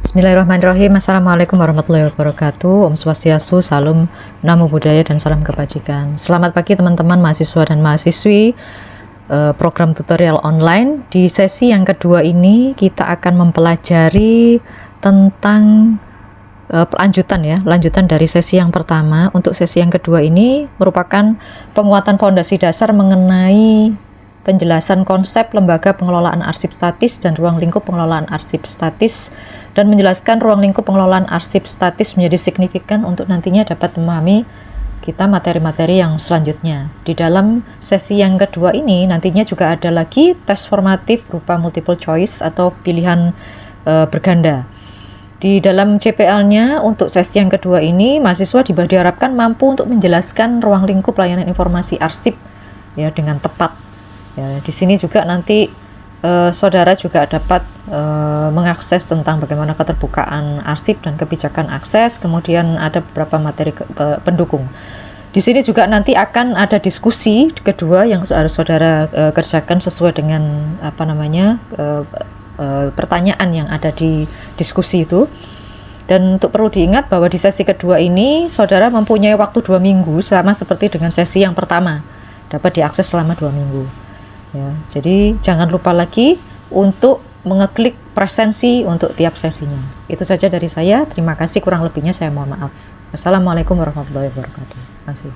Bismillahirrahmanirrahim. Assalamualaikum warahmatullahi wabarakatuh. Om Swastiastu, Salam, Namo Buddhaya, dan salam kebajikan. Selamat pagi teman-teman mahasiswa dan mahasiswi program tutorial online. Di sesi yang kedua ini kita akan mempelajari tentang lanjutan dari sesi yang pertama. Untuk sesi yang kedua ini merupakan penguatan fondasi dasar mengenai penjelasan konsep lembaga pengelolaan arsip statis dan ruang lingkup pengelolaan arsip statis, dan menjelaskan ruang lingkup pengelolaan arsip statis menjadi signifikan untuk nantinya dapat memahami kita materi-materi yang selanjutnya. Di dalam sesi yang kedua ini nantinya juga ada lagi tes formatif berupa multiple choice atau pilihan berganda. Di dalam CPL-nya untuk sesi yang kedua ini mahasiswa diharapkan mampu untuk menjelaskan ruang lingkup layanan informasi arsip ya dengan tepat. Ya, di sini juga nanti saudara juga dapat mengakses tentang bagaimana keterbukaan arsip dan kebijakan akses, kemudian ada beberapa materi pendukung. Di sini juga nanti akan ada diskusi kedua yang harus saudara kerjakan sesuai dengan pertanyaan yang ada di diskusi itu. Dan untuk perlu diingat bahwa di sesi kedua ini saudara mempunyai waktu 2 minggu sama seperti dengan sesi yang pertama, dapat diakses selama 2 minggu. Ya, jadi jangan lupa lagi untuk mengeklik presensi untuk tiap sesinya. Itu saja dari saya. Terima kasih, kurang lebihnya saya mohon maaf. Wassalamualaikum warahmatullahi wabarakatuh. Terima kasih.